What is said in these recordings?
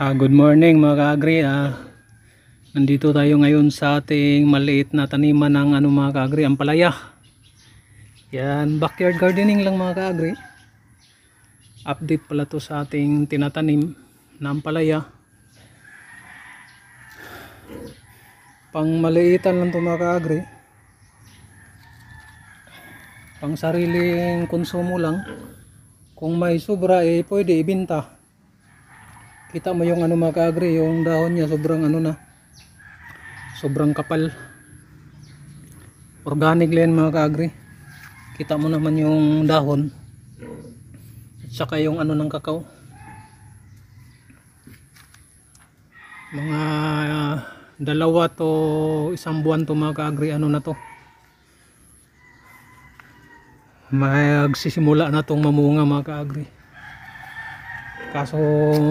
Good morning mga ka-agri. Nandito tayo ngayon sa ating maliit na taniman ng mga ka-agri, ampalaya. Yan, backyard gardening lang mga ka-agri. Update pala to sa ating tinatanim na ampalaya. Pang maliitan lang to mga ka-agri. Pang sariling konsumo lang. Kung may sobra pwede ibenta. Kita mo yung mga ka-agri, yung dahon niya sobrang sobrang kapal. Organic lang mga ka-agri. Kita mo naman yung dahon. At saka yung ng kakao. Mga 2 to 1 buwan to mga ka-agri, na to. Magsisimula na tong mamunga mga ka-agri. Kaso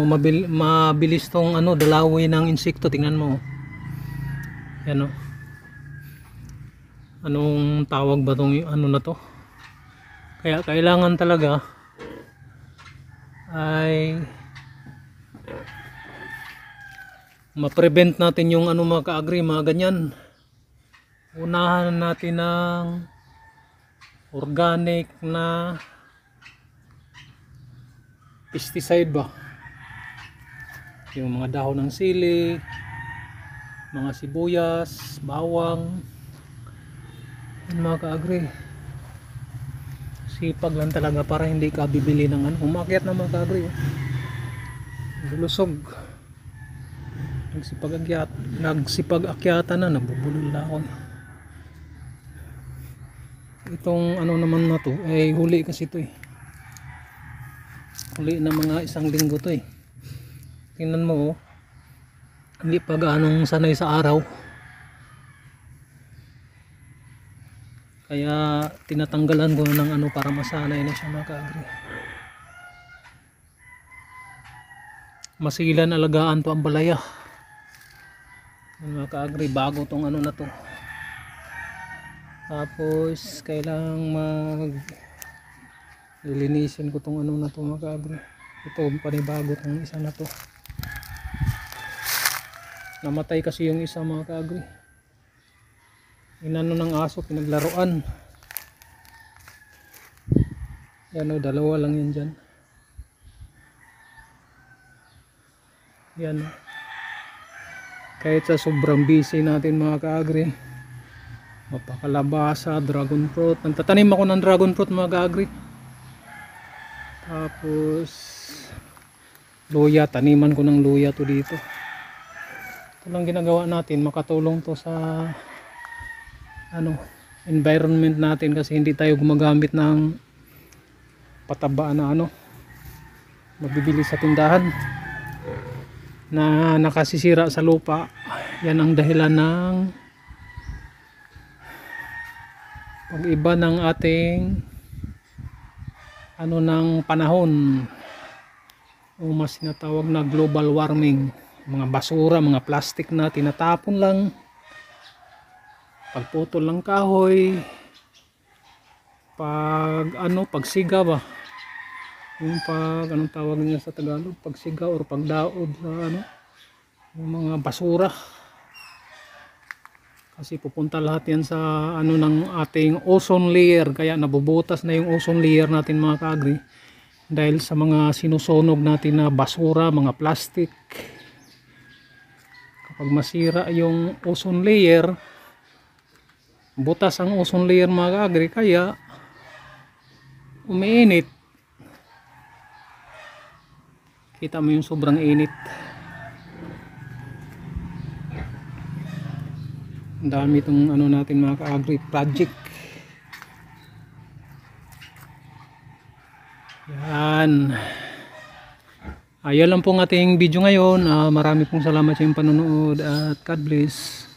mabilis tong dalawin ng insekto. Tingnan mo. Yan anong tawag ba tong na to? Kaya kailangan talaga ay ma-prevent natin yung mga ka-agri, mga ganyan. Unahan natin ng organic na pesticide ba, yung mga dahon ng sili, mga sibuyas, bawang. Mga ka-agri, sipag lang talaga para hindi ka bibili ng umakyat na mga ka-agri. Lulusog, nagsipag-akyatan na, nabubulol na ako. Itong naman na to ay huli kasi to huli na mga 1 linggo to Tingnan mo hindi pa gaanong sanay sa araw, kaya tinatanggalan ko ng para masanay na siya mga ka-agri. Masilan alagaan to ang balaya mga ka-agri, bago tong na to. Tapos kailangang lilinisin ko tong na to mga ka-agri. Ito panibago tong isa na to. Namatay kasi yung isa mga ka-agri. Inano ng aso, pinaglaruan. Yan 2 lang yan dyan. Yan. Kahit sa sobrang busy natin mga ka-agri, mapakalabasa, dragon fruit. Nagtatanim ako ng dragon fruit mga ka-agri. Tapos luya, taniman ko ng luya to dito. Ito lang ginagawa natin, makatulong to sa environment natin, kasi hindi tayo gumagamit ng pataba na mabibili sa tindahan na nakasisira sa lupa. Yan ang dahilan ng pag-iba ng ating ng panahon, o mas sinatawag na global warming. Mga basura, mga plastic na tinatapon lang, pagputol ng kahoy, pagsiga ba, yung anong tawag niya sa Tagalog, pagsiga or pagdaod sa yung mga basura, kasi pupunta lahat yan sa ng ating ozone layer. Kaya nabubutas na yung ozone layer natin mga ka-agri, dahil sa mga sinusunog natin na basura, mga plastic. Kapag masira yung ozone layer, butas ang ozone layer mga ka-agri, kaya umiinit. Kita mo yung sobrang init. Ang dami itong natin mga ka-agri project. Yan. Ayan lang pong ating video ngayon. Marami pong salamat sa inyong panonood at God bless.